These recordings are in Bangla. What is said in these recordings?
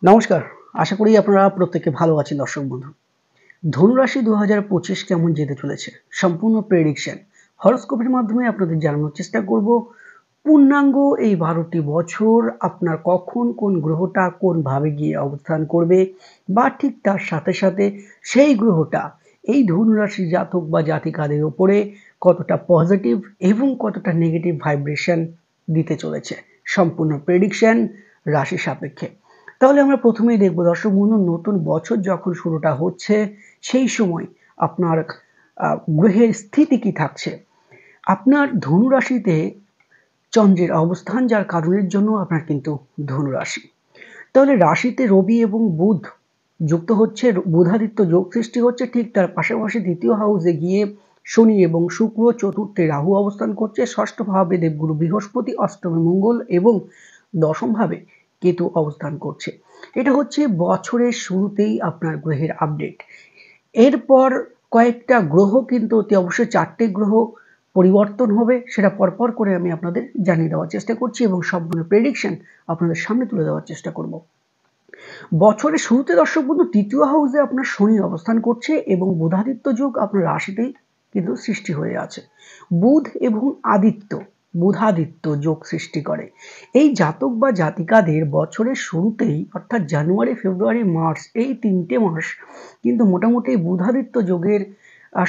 নমস্কার, আশা করি আপনারা প্রত্যেকে ভালো আছেন দর্শক বন্ধু। ধনুরাশি ২০২৫ কেমন যেতে চলেছে সম্পূর্ণ প্রেডিকশন হরোস্কোপের মাধ্যমে আপনাদের জানানোর চেষ্টা করব। পূর্ণাঙ্গ এই ১২টি বছর আপনার কখন কোন গ্রহটা কোন ভাবে গিয়ে অবস্থান করবে, বা ঠিক তার সাথে সাথে সেই গ্রহটা এই ধনুরাশি জাতক বা জাতিকাদের উপরে কতটা পজিটিভ এবং কতটা নেগেটিভ ভাইব্রেশন দিতে চলেছে, সম্পূর্ণ প্রেডিকশন রাশি সাপেক্ষে। তাহলে আমরা প্রথমেই দেখব দর্শক বন্ধু, নতুন বছর যখন শুরুটা হচ্ছে সেই সময় আপনার গ্রহের স্থিতি কি থাকছে। আপনার ধনু রাশিতে চন্দ্রের অবস্থান, যার কারণের জন্য আপনার কিন্তু ধনু রাশি। তাহলে রাশিতে রবি এবং বুধ যুক্ত হচ্ছে, বুধাদিত্য যোগ সৃষ্টি হচ্ছে। ঠিক তার পাশাপাশি দ্বিতীয় হাউসে গিয়ে শনি এবং শুক্র, চতুর্থে রাহু অবস্থান করছে, ষষ্ঠ ভাবে দেবগুরু বৃহস্পতি, অষ্টমে মঙ্গল এবং দশম ভাবে কেতু অবস্থান করছে। এটা হচ্ছে বছরের শুরুতেই আপনার গ্রহের আপডেট। এরপর কয়েকটা গ্রহ কিন্তু অতি অবশ্যই 4টে গ্রহ পরিবর্তন হবে, সেটা পরপর করে আমি আপনাদের জানিয়ে দেওয়ার চেষ্টা করছি এবং সম্পূর্ণ প্রেডিকশন আপনাদের সামনে তুলে দেওয়ার চেষ্টা করব। বছরের শুরুতে দর্শক বন্ধু, তৃতীয় হাউসে আপনার শনি অবস্থান করছে এবং বুধাদিত্য যোগ আপনার রাশিতেই কিন্তু সৃষ্টি হয়ে আছে। বুধ এবং বুধাদিত্য যোগ সৃষ্টি করে। এই জাতক বা জাতিকাদের বছরের শুরুতেই, অর্থাৎ জানুয়ারি, ফেব্রুয়ারি, মার্চ, এই 3টে মাস কিন্তু মোটামুটি বুধাদিত্য যোগের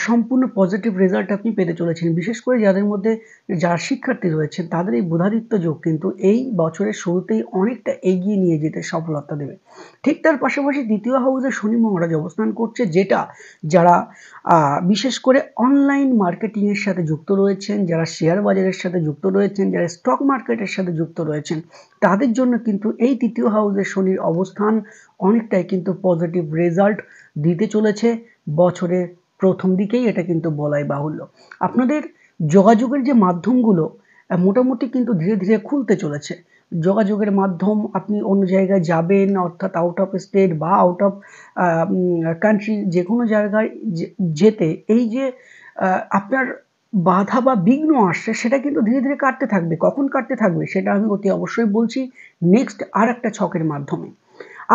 সম্পূর্ণ পজিটিভ রেজাল্ট আপনি পেতে চলেছেন। বিশেষ করে যাদের মধ্যে যারা শিক্ষার্থী রয়েছেন তাদের এই বুধাদিত্য যোগ কিন্তু এই বছরের শুরুতেই অনেকটা এগিয়ে নিয়ে যেতে সফলতা দেবে। ঠিক তার পাশাপাশি দ্বিতীয় হাউসে শনি মহারাজ অবস্থান করছে, যেটা যারা বিশেষ করে অনলাইন মার্কেটিংয়ের সাথে যুক্ত রয়েছেন, যারা শেয়ার বাজারের সাথে যুক্ত রয়েছেন, যারা স্টক মার্কেটের সাথে যুক্ত রয়েছেন, তাদের জন্য কিন্তু এই তৃতীয় হাউসে শনির অবস্থান অনেকটাই কিন্তু পজিটিভ রেজাল্ট দিতে চলেছে বছরের প্রথম দিকেই, এটা কিন্তু বলাই বাহুল্য। আপনাদের যোগাযোগের যে মাধ্যমগুলো মোটামুটি কিন্তু ধীরে ধীরে খুলতে চলেছে। যোগাযোগের মাধ্যম, আপনি অন্য জায়গায় যাবেন, অর্থাৎ আউট অফ স্টেট বা আউট অফ কান্ট্রি, যে কোনো জায়গায় যেতে এই যে আপনার বাধা বা বিঘ্ন আসছে, সেটা কিন্তু ধীরে ধীরে কাটতে থাকবে। কখন কাটতে থাকবে সেটা আমি অতি অবশ্যই বলছি নেক্সট আর একটা ছকের মাধ্যমে।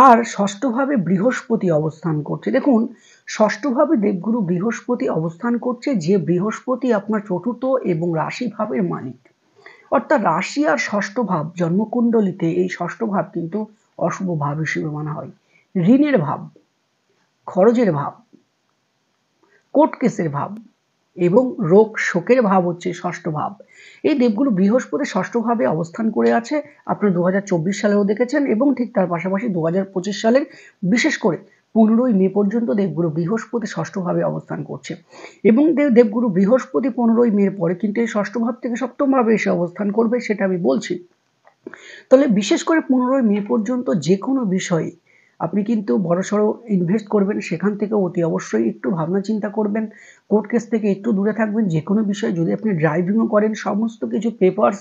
আর ষষ্ঠভাবে বৃহস্পতি অবস্থান করছে। দেখুন, ষষ্ঠভাবে দেবগুরু বৃহস্পতি অবস্থান করছে, যে বৃহস্পতি আপনার চতুর্থ এবং রাশি ভাবের মালিক। অর্থাৎ রাশি আর ষষ্ঠ ভাব, জন্মকুণ্ডলিতে এই ষষ্ঠ ভাব কিন্তু অশুভ ভাব হিসেবে মানা হয়। ঋণের ভাব, খরচের ভাব, কোর্ট কেসের ভাব এবং রোগ শোকের ভাব হচ্ছে ষষ্ঠ ভাব। এই দেবগুরু বৃহস্পতি ষষ্ঠ ভাবে অবস্থান করে আছে, আপনারা 2024 সালেও দেখেছেন এবং ঠিক তার পাশাপাশি 2025 সালের বিশেষ করে 15ই মে পর্যন্ত দেবগুরু বৃহস্পতি ষষ্ঠ ভাবে অবস্থান করছে। এবং দেবগুরু বৃহস্পতি 15ই মের পরে কিন্তু এই ষষ্ঠ ভাব থেকে সপ্তম ভাবে এসে অবস্থান করবে, সেটা আমি বলছি। তাহলে বিশেষ করে 15ই মে পর্যন্ত যে কোনো বিষয়ে আপনি কিন্তু বড়সড় ইনভেস্ট করবেন, সেখান থেকে অতি অবশ্যই একটু ভাবনা চিন্তা করবেন। কোর্ট কেস থেকে একটু দূরে থাকবেন। যে কোনো বিষয়ে যদি আপনি ড্রাইভিংও করেন, সমস্ত কিছু পেপারস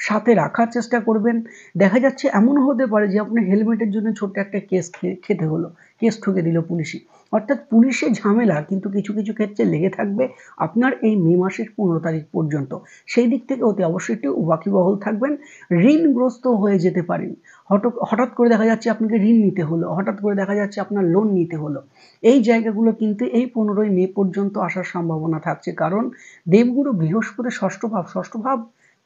সাথে রাখার চেষ্টা করবেন। দেখা যাচ্ছে এমনও হতে পারে যে আপনার হেলমেটের জন্য ছোট্ট একটা কেস খেতে হলো, কেস ঠুকে দিল পুলিশই। অর্থাৎ পুলিশের ঝামেলা কিন্তু কিছু কিছু ক্ষেত্রে লেগে থাকবে আপনার এই মে মাসের 15 তারিখ পর্যন্ত। সেই দিক থেকে অতি অবশ্যই একটু ওয়াকিবহাল থাকবেন। ঋণগ্রস্ত হয়ে যেতে পারেন। হঠাৎ করে দেখা যাচ্ছে আপনাকে ঋণ নিতে হলো, হঠাৎ করে দেখা যাচ্ছে আপনার লোন নিতে হলো। এই জায়গাগুলো কিন্তু এই 15ই মে পর্যন্ত আসার সম্ভাবনা থাকছে, কারণ দেবগুরু বৃহস্পতি ষষ্ঠ ভাব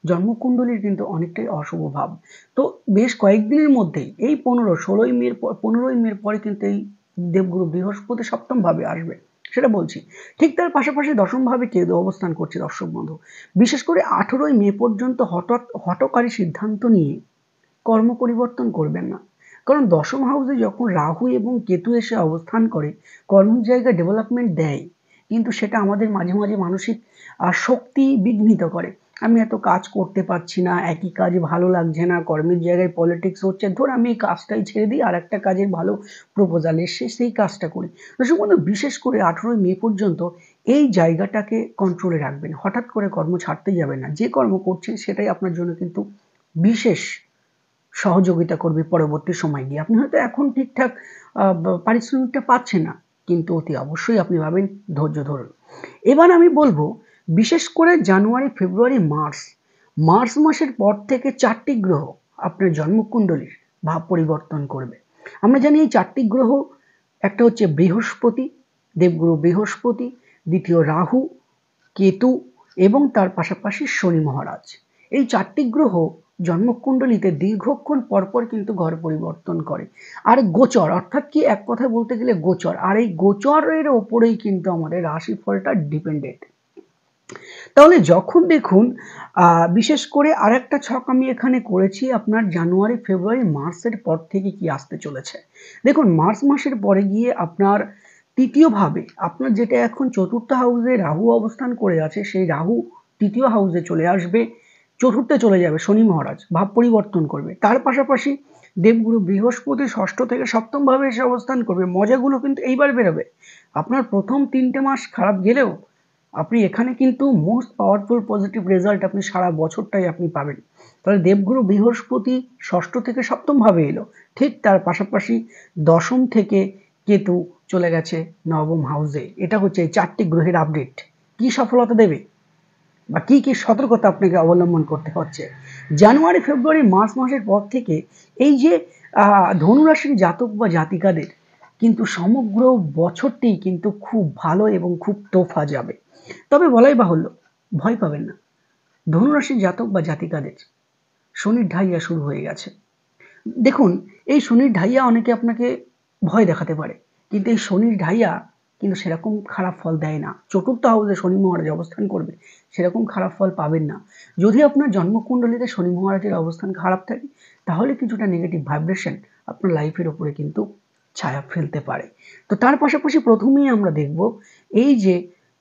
জন্মকুণ্ডলীর কিন্তু অনেকটাই অশুভ ভাব। তো বেশ কয়েকদিনের মধ্যেই এই 15ই মের পরে কিন্তু এই দেবগুরু বৃহস্পতি সপ্তম ভাবে আসবে, সেটা বলছি। ঠিক তার পাশাপাশি দশম ভাবে কেতু অবস্থান করছে দর্শক বন্ধু। বিশেষ করে 18ই মে পর্যন্ত হঠকারী সিদ্ধান্ত নিয়ে কর্ম পরিবর্তন করবেন না, কারণ দশম হাউসে যখন রাহু এবং কেতু এসে অবস্থান করে কর্মের জায়গায় ডেভেলপমেন্ট দেয়, কিন্তু সেটা আমাদের মাঝে মাঝে মানসিক শক্তি বিঘ্নিত করে। আমি এত কাজ করতে পারছি না, একই কাজ ভালো লাগছে না, কর্মের জায়গায় পলিটিক্স হচ্ছে, ধর আমি এই কাজটাই ছেড়ে দিই, আর একটা কাজের ভালো প্রপোজাল এসে সেই কাজটা করি। দর্শক বন্ধু, বিশেষ করে 18ই মে পর্যন্ত এই জায়গাটাকে কন্ট্রোলে রাখবেন। হঠাৎ করে কর্ম ছাড়তে যাবেন না, যে কর্ম করছেন সেটাই আপনার জন্য কিন্তু বিশেষ সহযোগিতা করবে পরবর্তী সময় গিয়ে। আপনি হয়তো এখন ঠিকঠাক পারিশ্রমিকটা পাচ্ছেন না, কিন্তু অতি অবশ্যই আপনি ভাবেন ধৈর্য ধরুন। এবার আমি বলবো, বিশেষ করে জানুয়ারি, ফেব্রুয়ারি, মার্চ মাসের পর থেকে 4টি গ্রহ আপনার জন্মকুণ্ডলীর ভাব পরিবর্তন করবে। আমরা জানি এই 4টি গ্রহ, একটা হচ্ছে বৃহস্পতি, দেবগুরু বৃহস্পতি, দ্বিতীয় রাহু, কেতু এবং তার পাশাপাশি শনি মহারাজ। এই 4টি গ্রহ জন্মকুণ্ডলিতে দীর্ঘক্ষণ পরপর কিন্তু ঘর পরিবর্তন করে। আর গোচর অর্থাৎ কি, এক কথায় বলতে গেলে গোচর, আর এই গোচরের ওপরেই কিন্তু আমাদের রাশিফলটা ডিপেন্ডেন্ট। তাহলে যখন দেখুন বিশেষ করে আরেকটা ছক আমি এখানে করেছি আপনার জানুয়ারি, ফেব্রুয়ারি, মার্চের পর থেকে কি আসতে চলেছে। দেখুন মার্চ মাসের পরে গিয়ে আপনার তৃতীয় ভাবে, আপনার যেটা এখন চতুর্থ হাউসে রাহু অবস্থান করে আছে, সেই রাহু তৃতীয় হাউসে চলে আসবে, চতুর্থে চলে যাবে শনি মহারাজ, ভাব পরিবর্তন করবে। তার পাশাপাশি দেবগুরু বৃহস্পতি ষষ্ঠ থেকে সপ্তম ভাবে এসে অবস্থান করবে। মজাগুলো কিন্তু এইবার বেরোবে। আপনার প্রথম 3টে মাস খারাপ গেলেও আপনি এখানে কিন্তু মোস্ট পাওয়ারফুল পজিটিভ রেজাল্ট আপনি সারা বছরটাই আপনি পাবেন। তাহলে দেবগুরু বৃহস্পতি ষষ্ঠ থেকে সপ্তম ভাবে এলো, ঠিক তার পাশাপাশি দশম থেকে কেতু চলে গেছে নবম হাউসে। এটা হচ্ছে এই 4টি গ্রহের আপডেট। কি সফলতা দেবে বা কি কি সতর্কতা আপনাকে অবলম্বন করতে হচ্ছে। জানুয়ারি, ফেব্রুয়ারি, মার্চ মাসের পর থেকে এই যে ধনুরাশির জাতক বা জাতিকাদের কিন্তু সমগ্র বছরটি কিন্তু খুব ভালো এবং খুব তোফা যাবে। তবে বলাই বাহুল্য, ভয় পাবেন না। ধনুরাশির জাতক বা জাতিকাদের শনির ঢাইয়া শুরু হয়ে গেছে। দেখুন এই শনির ঢাইয়া অনেকে আপনাকে ভয় দেখাতে পারে, কিন্তু এই শনির ঢাইয়া কিন্তু সেরকম খারাপ ফল দেয় না। চতুর্থ হাউসে শনি মহারাজ অবস্থান করবে, সেরকম খারাপ ফল পাবেন না। যদি আপনার জন্মকুণ্ডলিতে শনি মহারাজের অবস্থান খারাপ থাকে, তাহলে কিছুটা নেগেটিভ ভাইব্রেশন আপনার লাইফের উপরে কিন্তু ছায়া ফেলতে পারে। তো তার পাশাপাশি প্রথমেই আমরা দেখব এই যে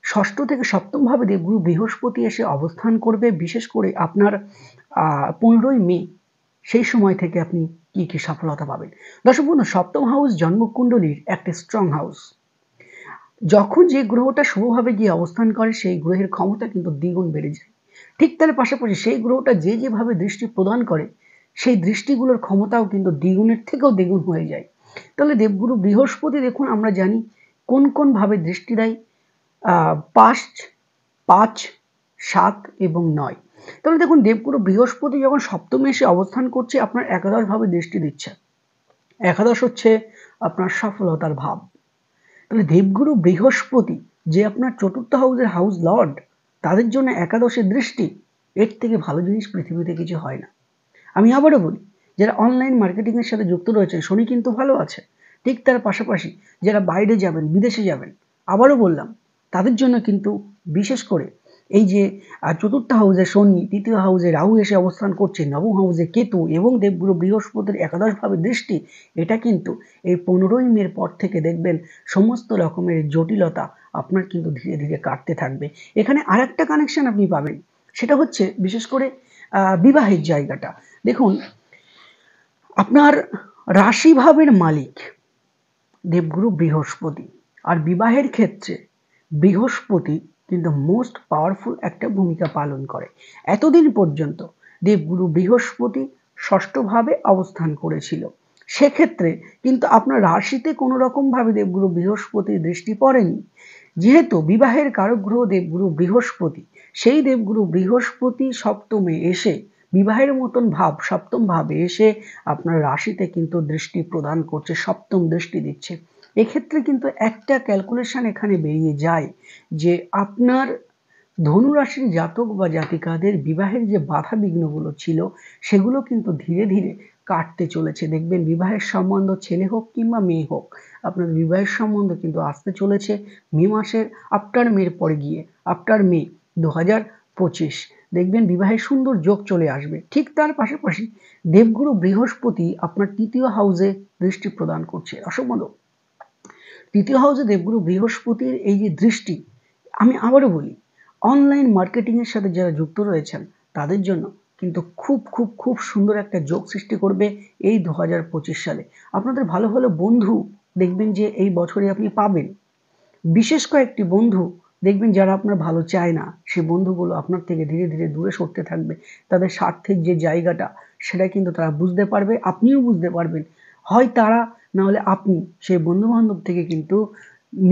ষষ্ঠ থেকে সপ্তম ভাবে দেবগুরু বৃহস্পতি এসে অবস্থান করবে, বিশেষ করে আপনার 15ই মে, সেই সময় থেকে আপনি কি কি সফলতা পাবেন। দর্শক বন্ধু, সপ্তম হাউস জন্মকুণ্ডলীর একটা স্ট্রং হাউস। যখন যে গ্রহটা শুভভাবে গিয়ে অবস্থান করে, সেই গ্রহের ক্ষমতা কিন্তু দ্বিগুণ বেড়ে যায়। ঠিক তার পাশাপাশি সেই গ্রহটা যেভাবে দৃষ্টি প্রদান করে, সেই দৃষ্টিগুলোর ক্ষমতাও কিন্তু দ্বিগুণের থেকেও দ্বিগুণ হয়ে যায়। তাহলে দেবগুরু বৃহস্পতি দেখুন আমরা জানি কোন কোন ভাবে দৃষ্টি দেয়, 5, 5, 7 এবং 9। তাহলে দেখুন দেবগুরু বৃহস্পতি যখন সপ্তমে এসে অবস্থান করছে, আপনার একাদশ ভাবে দৃষ্টি দিচ্ছে। একাদশ হচ্ছে আপনার সফলতার ভাব। তাহলে দেবগুরু বৃহস্পতি যে আপনার চতুর্থ হাউসের হাউস লর্ড, তাদের জন্য একাদশের দৃষ্টি, এর থেকে ভালো জিনিস পৃথিবীতে কিছু হয় না। আমি আবারও বলি, যারা অনলাইন মার্কেটিং এর সাথে যুক্ত রয়েছেন, শনি কিন্তু ভালো আছে। ঠিক তার পাশাপাশি যারা বাইরে যাবেন, বিদেশে যাবেন, আবারও বললাম, তাদের জন্য কিন্তু বিশেষ করে এই যে চতুর্থ হাউসে শনি, তৃতীয় হাউসে রাহু এসে অবস্থান করছে, নবম হাউসে কেতু এবং দেবগুরু বৃহস্পতির একাদশ ভাবে দৃষ্টি, এটা কিন্তু এই 15ই মের পর থেকে দেখবেন সমস্ত রকমের জটিলতা আপনার কিন্তু ধীরে ধীরে কাটতে থাকবে। এখানে আরেকটা কানেকশন আপনি পাবেন, সেটা হচ্ছে বিশেষ করে বিবাহের জায়গাটা। দেখুন আপনার রাশি ভাবের মালিক দেবগুরু বৃহস্পতি, আর বিবাহের ক্ষেত্রে বৃহস্পতি কিন্তু মোস্ট পাওয়ারফুল একটা ভূমিকা পালন করে। এতদিন পর্যন্ত দেবগুরু বৃহস্পতি ষষ্ঠ ভাবে অবস্থান করেছিল, সেক্ষেত্রে কিন্তু আপনার রাশিতে কোনো রকম ভাবে দেবগুরু বৃহস্পতির দৃষ্টি পড়েনি। যেহেতু বিবাহের কারক গ্রহ দেবগুরু বৃহস্পতি, সেই দেবগুরু বৃহস্পতি সপ্তমে এসে বিবাহের মতন ভাব সপ্তম ভাবে এসে আপনার রাশিতে কিন্তু দৃষ্টি প্রদান করছে, সপ্তম দৃষ্টি দিচ্ছে। এক্ষেত্রে কিন্তু একটা ক্যালকুলেশন এখানে বেরিয়ে যায় যে আপনার ধনুরাশির জাতক বা জাতিকাদের বিবাহের যে বাধা বিঘ্নগুলো ছিল, সেগুলো কিন্তু ধীরে ধীরে কাটতে চলেছে। দেখবেন বিবাহের সম্বন্ধ ছেলে হোক কিংবা মেয়ে হোক, আপনার বিবাহের সম্বন্ধ কিন্তু আসতে চলেছে মে মাসের আফটার মের পরে গিয়ে, আফটার মে 2025 দেখবেন বিবাহের সুন্দর যোগ চলে আসবে। ঠিক তার পাশাপাশি দেবগুরু বৃহস্পতি আপনার তৃতীয় হাউসে দৃষ্টি প্রদান করছে। অসম্ভব, তৃতীয় হাউসে দেবগুরু বৃহস্পতির এই যে দৃষ্টি, আমি আবারও বলি, অনলাইন মার্কেটিং এর সাথে যারা যুক্ত রয়েছেন, তাদের জন্য কিন্তু খুব খুব খুব সুন্দর একটা যোগ সৃষ্টি করবে এই 2025 সালে। আপনাদের ভালো ভালো বন্ধু দেখবেন যে এই বছরে আপনি পাবেন। বিশেষ কয়েকটি বন্ধু দেখবেন যারা আপনার ভালো চায় না, সেই বন্ধুগুলো আপনার থেকে ধীরে ধীরে দূরে সরতে থাকবে। তাদের স্বার্থের যে জায়গাটা, সেটা কিন্তু তারা বুঝতে পারবে, আপনিও বুঝতে পারবেন। হয় তারা, না হলে আপনি সেই বন্ধু বান্ধব থেকে কিন্তু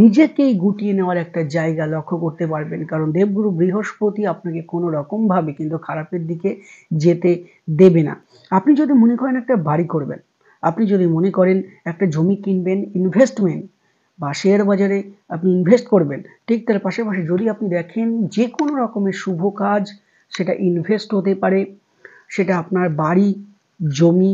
নিজেকেই গুটিয়ে নেওয়ার একটা জায়গা লক্ষ্য করতে পারবেন। কারণ দেবগুরু বৃহস্পতি আপনাকে কোনো রকম ভাবে কিন্তু খারাপের দিকে যেতে দেবে না। আপনি যদি মনে করেন একটা বাড়ি করবেন, আপনি যদি মনে করেন একটা জমি কিনবেন, ইনভেস্টমেন্ট বা শেয়ার বাজারে আপনি ইনভেস্ট করবেন, ঠিক তার পাশাপাশি যদি আপনি দেখেন যে কোনো রকমের শুভ কাজ, সেটা ইনভেস্ট হতে পারে, সেটা আপনার বাড়ি, জমি,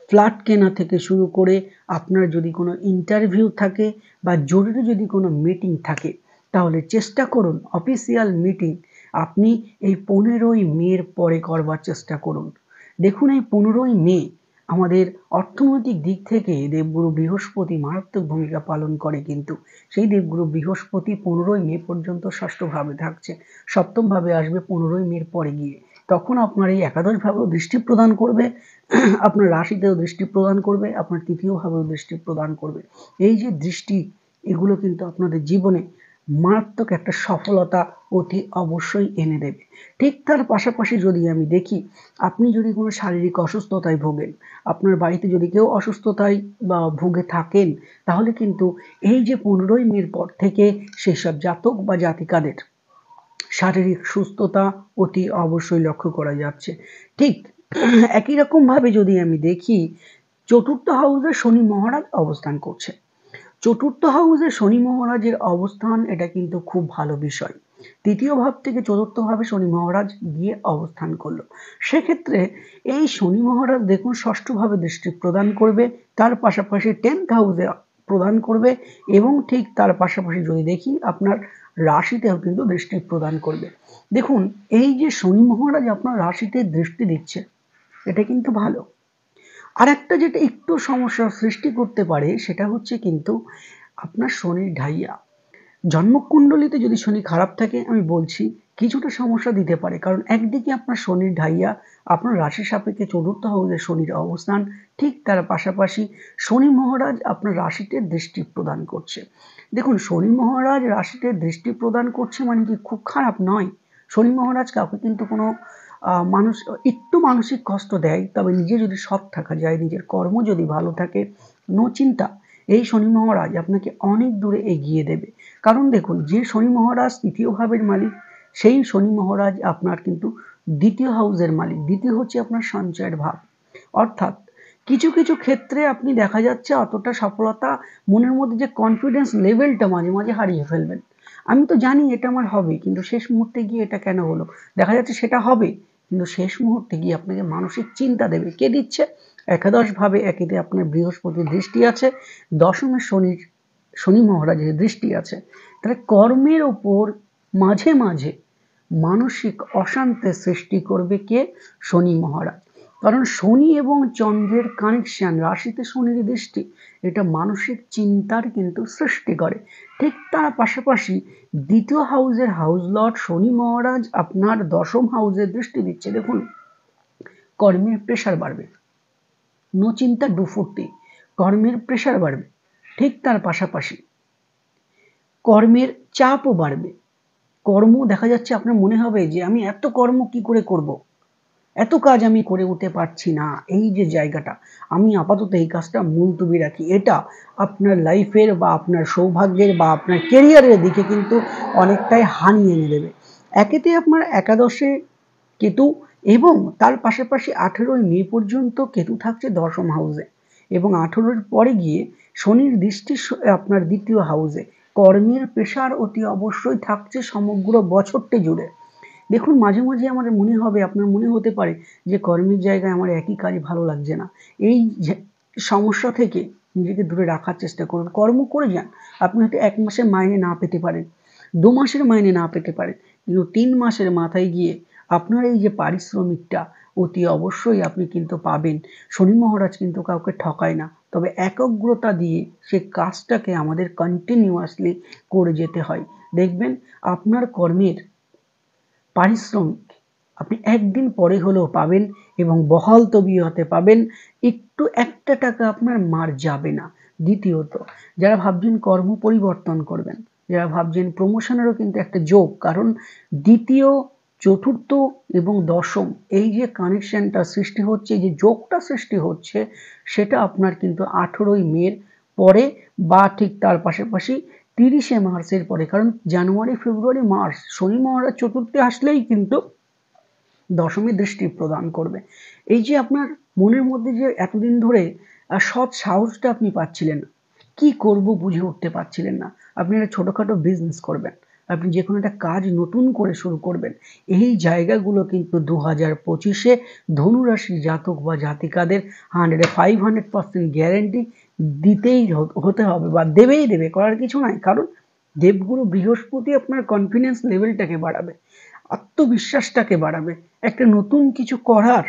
ফ্ল্যাট কেনা থেকে শুরু করে আপনার যদি কোনো ইন্টারভিউ থাকে বা জরুরি যদি কোনো মিটিং থাকে, তাহলে চেষ্টা করুন অফিসিয়াল মিটিং আপনি এই 15ই মের পরে করবার চেষ্টা করুন। দেখুন এই 15ই মে আমাদের অর্থনৈতিক দিক থেকে দেবগুরু বৃহস্পতি মারাত্মক ভূমিকা পালন করে, কিন্তু সেই দেবগুরু বৃহস্পতি 15ই মে পর্যন্ত ষষ্ঠভাবে থাকছে, সপ্তমভাবে আসবে 15ই মের পরে গিয়ে। তখন আপনার এই একাদশ ভাবেও দৃষ্টি প্রদান করবে, আপনার রাশিতেও দৃষ্টি প্রদান করবে, আপনার তৃতীয় ভাবেও দৃষ্টি প্রদান করবে। এই যে দৃষ্টি, এগুলো কিন্তু আপনাদের জীবনে মারাত্মক একটা সফলতা অতি অবশ্যই এনে দেবে। ঠিক তার পাশাপাশি যদি আমি দেখি, আপনি যদি কোনো শারীরিক অসুস্থতায় ভোগেন, আপনার বাড়িতে যদি কেউ অসুস্থতায় বা ভুগে থাকেন, তাহলে কিন্তু এই যে 15ই মের পর থেকে সেসব জাতক বা জাতিকাদের শারীরিক সুস্থতা অতি অবশ্যই লক্ষ্য করা যাচ্ছে। ঠিক একই রকমভাবে যদি আমি দেখি, চতুর্থ হাউসে শনি মহারাজ অবস্থান করছে। চতুর্থ হাউসে শনি মহারাজের অবস্থান, এটা কিন্তু খুব ভালো বিষয়। তৃতীয় ভাব থেকে চতুর্থ ভাবে শনি মহারাজ গিয়ে অবস্থান করলো, সেক্ষেত্রে এই শনি মহারাজ দেখুন ষষ্ঠ ভাবে দৃষ্টি প্রদান করবে, তার পাশাপাশি 10th হাউসে প্রদান করবে, এবং ঠিক তার পাশাপাশি যদি দেখি আপনার রাশিতেও কিন্তু দৃষ্টি প্রদান করবে। দেখুন এই যে শনি মহারাজ আপনার রাশিতে দৃষ্টি দিচ্ছে, এটা কিন্তু ভালো। আর একটা যেটা একটু সমস্যার সৃষ্টি করতে পারে, সেটা হচ্ছে কিন্তু আপনার শনির ঢাইয়া। জন্মকুণ্ডলিতে যদি শনি খারাপ থাকে, আমি বলছি কিছুটা সমস্যা দিতে পারে, কারণ একদিকে আপনার শনির ঢাইয়া, আপনার রাশি সাপেক্ষে চতুর্থ হাউসে শনির অবস্থান, ঠিক তার পাশাপাশি শনি মহারাজ আপনার রাশিতে দৃষ্টি প্রদান করছে। দেখুন শনি মহারাজ রাশিতে দৃষ্টি প্রদান করছে মানে কি খুব খারাপ নয়। শনি মহারাজ কাউকে কিন্তু কোনো মানুষ একটু মানসিক কষ্ট দেয়, তবে নিজে যদি সৎ থাকা যায়, নিজের কর্ম যদি ভালো থাকে, নো চিন্তা, এই শনি মহারাজ আপনাকে অনেক দূরে এগিয়ে দেবে। কারণ দেখুন যে শনি মহারাজ তৃতীয় ভাবের মালিক, সেই শনি মহারাজ আপনার কিন্তু দ্বিতীয় হাউসের মালিক। দ্বিতীয় হচ্ছে আপনার সঞ্চয়ের ভাব, অর্থাৎ কিছু কিছু ক্ষেত্রে আপনি দেখা যাচ্ছে অতটা সফলতা, মনের মধ্যে যে কনফিডেন্স লেভেলটা মাঝে মাঝে হারিয়ে ফেলবেন। আমি তো জানি এটা আমার হবে, কিন্তু শেষ মুহূর্তে গিয়ে এটা কেন হলো, দেখা যাচ্ছে সেটা হবে, কিন্তু শেষ মুহূর্তে গিয়ে আপনাকে মানসিক চিন্তা দেবে। কে দিচ্ছে? একাদশ ভাবে একেতে আপনার বৃহস্পতির দৃষ্টি আছে, দশমে শনি মহারাজের দৃষ্টি আছে। তাহলে কর্মের ওপর মাঝে মাঝে মানসিক অশান্তির সৃষ্টি করবে কে? শনি মহারাজ। কারণ শনি এবং চন্দ্রের কানেকশন, রাশিতে শনির দৃষ্টি, এটা মানসিক চিন্তার কিন্তু সৃষ্টি করে। ঠিক তার পাশাপাশি দ্বিতীয় হাউসের হাউস লর্ড শনি মহারাজ আপনার দশম হাউসের দৃষ্টি দিচ্ছে। দেখুন কর্মের প্রেশার বাড়বে, নো চিন্তা ডু ফুর্তি, কর্মের প্রেশার বাড়বে। ঠিক তার পাশাপাশি কর্মের চাপও বাড়বে। কর্ম দেখা যাচ্ছে আপনার মনে হবে যে আমি এত কর্ম কি করে করব, এত কাজ আমি করে উঠতে পারছি না, এই যে জায়গাটা, আমি আপাতত এই কাজটা মুলতবি রাখি। এটা আপনার লাইফের বা আপনার সৌভাগ্যের বা আপনার কেরিয়ারের দিকে কিন্তু অনেকটাই হানি এনে দেবে। একেতে আপনার একাদশে কেতু, এবং তার পাশাপাশি 18ই মে পর্যন্ত কেতু থাকছে দশম হাউসে, এবং 18-র পরে গিয়ে শনির দৃষ্টি আপনার দ্বিতীয় হাউসে। কর্মের প্রেশার অতি অবশ্যই থাকছে সমগ্র বছরটি জুড়ে। দেখুন মাঝে মাঝে আমার মনে হবে, আপনার মনে হতে পারে যে কর্মের জায়গায় আমার একই কাজ ভালো লাগছে না। এই সমস্যা থেকে নিজেকে দূরে রাখার চেষ্টা করুন, কর্ম করে যান। আপনি হয়তো 1 মাসের মাইনে না পেতে পারেন, 2 মাসের মাইনে না পেতে পারেন, কিন্তু 3 মাসের মাথায় গিয়ে আপনার এই যে পারিশ্রমিকটা অতি অবশ্যই আপনি কিন্তু পাবেন। শনি মহারাজ কিন্তু কাউকে ঠকায় না, তবে একাগ্রতা দিয়ে সে কাজটাকে আমাদের কন্টিনিউয়াসলি করে যেতে হয়। দেখবেন আপনার কর্মের পারিশ্রমিক আপনি একদিন পরে হলেও পাবেন, এবং বহাল তবিয়তে পাবেন। একটু একটা টাকা আপনার মার যাবে না। দ্বিতীয়ত, যারা ভাবছেন কর্ম পরিবর্তন করবেন, যারা ভাবছেন প্রমোশনেরও কিন্তু একটা যোগ, কারণ দ্বিতীয়, চতুর্থ এবং দশম এই যে কানেকশনটা সৃষ্টি হচ্ছে, যে যোগটা সৃষ্টি হচ্ছে, সেটা আপনার কিন্তু 18ই মের পরে বা ঠিক তার পাশাপাশি 30শে মার্চের পরে। কারণ জানুয়ারি, ফেব্রুয়ারি, মার্চ শনি মহারাজ চতুর্থে আসলেই কিন্তু দশমী দৃষ্টি প্রদান করবে। এই যে আপনার মনের মধ্যে যে এতদিন ধরে সৎ সাহসটা আপনি পাচ্ছিলেন না, কি করব বুঝে উঠতে পারছিলেন না। আপনি একটা ছোটখাটো বিজনেস করবেন, আপনি যে কোনো একটা কাজ নতুন করে শুরু করবেন, এই জায়গাগুলো কিন্তু 2025-এ ধনুরাশি জাতক বা জাতিকাদের 500% গ্যারেন্টি দিতেই হতে হবে বা দেবে, করার কিছু নাই। কারণ দেবগুরু বৃহস্পতি আপনার কনফিডেন্স লেভেলটাকে বাড়াবে, আত্মবিশ্বাসটাকে বাড়াবে, একটা নতুন কিছু করার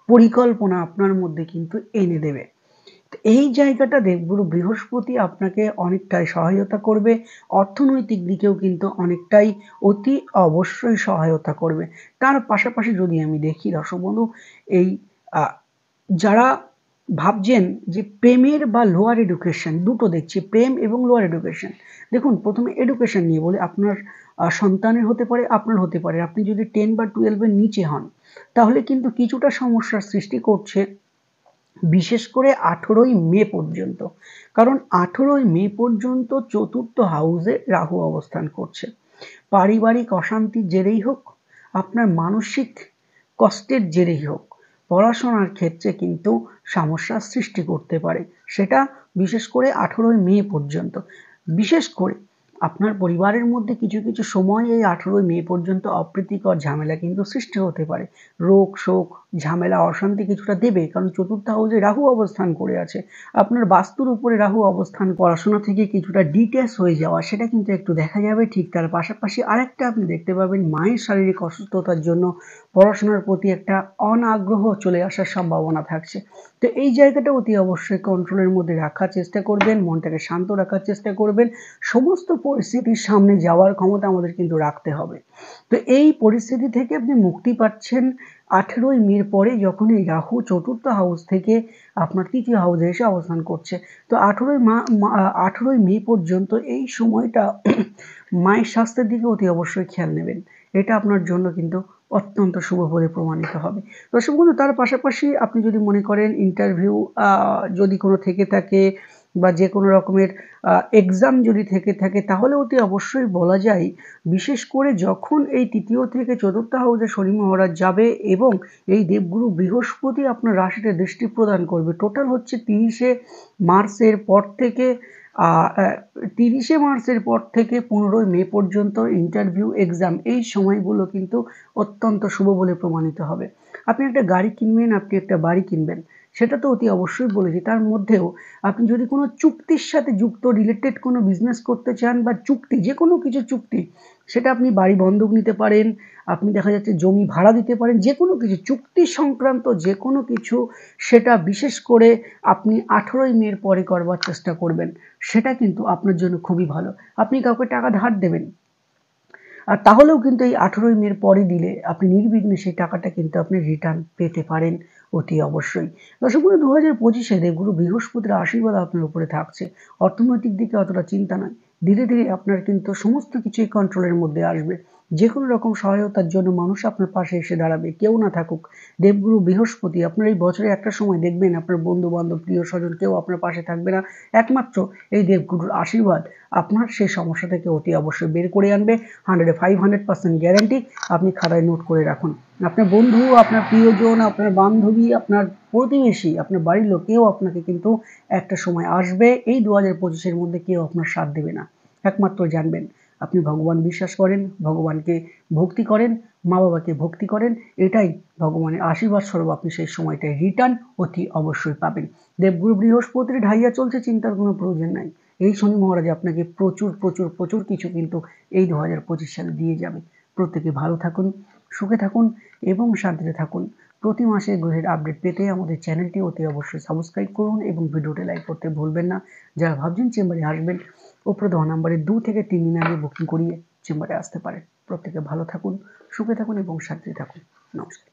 পরিকল্পনা আপনার মধ্যে কিন্তু এনে দেবে। এই জায়গাটা দেবগুরু বৃহস্পতি আপনাকে অনেকটাই সহায়তা করবে, অর্থনৈতিক দিকেও কিন্তু অনেকটাই অতি অবশ্যই সহায়তা করবে। তার পাশাপাশি যদি আমি দেখি দর্শক বন্ধু, এই যারা ভাবছেন যে প্রেমের বা লোয়ার এডুকেশন, দুটো দেখছি, প্রেম এবং লোয়ার এডুকেশন। দেখুন, প্রথমে এডুকেশন নিয়ে বলে, আপনার সন্তানের হতে পারে, আপনার হতে পারে। আপনি যদি 10 বা 12-এর নিচে হন, তাহলে কিন্তু কিছুটা সমস্যার সৃষ্টি করছে, বিশেষ করে 18ই মে পর্যন্ত। কারণ 18ই মে পর্যন্ত চতুর্থ হাউসে রাহু অবস্থান করছে। পারিবারিক অশান্তির জেরেই হোক, আপনার মানসিক কষ্টের জেরেই হোক, পড়াশোনার ক্ষেত্রে কিন্তু সমস্যার সৃষ্টি করতে পারে। সেটা বিশেষ করে 18ই মে পর্যন্ত। বিশেষ করে আপনার পরিবারের মধ্যে কিছু কিছু সময় এই 18ই মে পর্যন্ত অপ্রীতিকর ঝামেলা কিন্তু সৃষ্টি হতে পারে। রোগ শোক ঝামেলা অশান্তি কিছুটা দেবে, কারণ চতুর্থ হাউসে রাহু অবস্থান করে আছে। আপনার বাস্তুর উপরে রাহু অবস্থান, পড়াশোনা থেকে কিছুটা ডিটেচ হয়ে যাওয়া, সেটা কিন্তু একটু দেখা যাবে। ঠিক তার পাশাপাশি আরেকটা আপনি দেখতে পাবেন, মায়ের শারীরিক অসুস্থতার জন্য পড়াশোনার প্রতি একটা অনাগ্রহ চলে আসার সম্ভাবনা থাকছে। তো এই জায়গাটা অতি অবশ্যই কন্ট্রোলের মধ্যে রাখার চেষ্টা করবেন, মনটাকে শান্ত রাখার চেষ্টা করবেন। সমস্ত পরিস্থিতির সামনে যাওয়ার ক্ষমতা আমাদের কিন্তু রাখতে হবে। তো এই পরিস্থিতি থেকে আপনি মুক্তি পাচ্ছেন 18ই মের পরে, যখন এই রাহু চতুর্থ হাউস থেকে আপনার তৃতীয় হাউসে এসে অবস্থান করছে। তো 18ই মে পর্যন্ত এই সময়টা মায়ের স্বাস্থ্যের দিকে অতি অবশ্যই খেয়াল নেবেন। এটা আপনার জন্য কিন্তু অত্যন্ত শুভ বলে প্রমাণিত হবে। দর্শক বন্ধু, তার পাশাপাশি আপনি যদি মনে করেন ইন্টারভিউ যদি কোনো থেকে থাকে, বা যে কোনো রকমের এক্সাম যদি থেকে থাকে, তাহলে অতি অবশ্যই বলা যায়, বিশেষ করে যখন এই তৃতীয় থেকে চতুর্থ হাউসে শনি মহারাজ যাবে এবং এই দেবগুরু বৃহস্পতি আপনার রাশিতে দৃষ্টি প্রদান করবে। টোটাল হচ্ছে 30শে মার্চের পর থেকে 30শে মার্চের পর থেকে 15ই মে পর্যন্ত ইন্টারভিউ এক্সাম, এই সময়গুলো কিন্তু অত্যন্ত শুভ বলে প্রমাণিত হবে। আপনি একটা গাড়ি কিনবেন, আপনি একটা বাড়ি কিনবেন, সেটা তো অতি অবশ্যই বলেছি। তার মধ্যেও আপনি যদি কোনো চুক্তির সাথে যুক্ত, রিলেটেড কোনো বিজনেস করতে চান, বা চুক্তি, যে কোনো কিছু চুক্তি, সেটা আপনি বাড়ি বন্ধক নিতে পারেন, আপনি দেখা যাচ্ছে জমি ভাড়া দিতে পারেন, যে কোনো কিছু চুক্তি সংক্রান্ত যে কোনো কিছু, সেটা বিশেষ করে আপনি 18ই মের পরে করবার চেষ্টা করবেন। সেটা কিন্তু আপনার জন্য খুবই ভালো। আপনি কাউকে টাকা ধার দেবেন, আর তাহলেও কিন্তু এই 18ই মের পরে দিলে আপনি নির্বিঘ্নে সেই টাকাটা কিন্তু আপনি রিটার্ন পেতে পারেন অতি অবশ্যই। দর্শক বন্ধু, 2025-এ দেবগুরু বৃহস্পতির আশীর্বাদ আপনার উপরে থাকছে। অর্থনৈতিক দিকে অতটা চিন্তা নয়, ধীরে ধীরে আপনার কিন্তু সমস্ত কিছুই কন্ট্রোলের মধ্যে আসবে। যে কোনো রকম সহায়তার জন্য মানুষ আপনার পাশে এসে দাঁড়াবে, কেউ না থাকুক। দেবগুরু বৃহস্পতি আপনার এই বছরে একটা সময় দেখবেন আপনার বন্ধু বান্ধব প্রিয় স্বজন কেউ আপনার পাশে থাকবে না, একমাত্র এই দেবগুরুর আশীর্বাদ আপনার সেই সমস্যা থেকে অতি অবশ্যই বের করে আনবে। 500% গ্যারান্টি, আপনি খাতায় নোট করে রাখুন। আপনার বন্ধু, আপনার প্রিয়জন, আপনার বান্ধবী, আপনার প্রতিবেশী, আপনার বাড়ির লোক, কেউ আপনাকে কিন্তু একটা সময় আসবে, এই 2025-এর মধ্যে কেউ আপনার সাথ দেবে না। একমাত্র জানবেন, আপনি ভগবান বিশ্বাস করেন, ভগবানকে ভক্তি করেন, মা বাবাকে ভক্তি করেন, এটাই ভগবানের আশীর্বাদ স্বরূপ আপনি সেই সময়টায় রিটার্ন অতি অবশ্যই পাবেন। দেবগুরু বৃহস্পতির ঢাইয়া চলছে, চিন্তার কোনো প্রয়োজন নাই। এই শনি মহারাজ আপনাকে প্রচুর প্রচুর প্রচুর কিছু কিন্তু এই 2025 সালে দিয়ে যাবে। প্রত্যেকে ভালো থাকুন, সুখে থাকুন এবং শান্তিতে থাকুন। প্রতি মাসে গ্রহের আপডেট পেতে আমাদের চ্যানেলটি অতি অবশ্যই সাবস্ক্রাইব করুন এবং ভিডিওটি লাইক করতে ভুলবেন না। যারা ভাবছেন চেম্বারে আসবেন, ওপরে দেওয়া নাম্বারে 2 থেকে 3 দিন আগে বুকিং করিয়ে চেম্বারে আসতে পারেন। প্রত্যেকে ভালো থাকুন, সুখে থাকুন এবং শান্তিতে থাকুন। নমস্কার।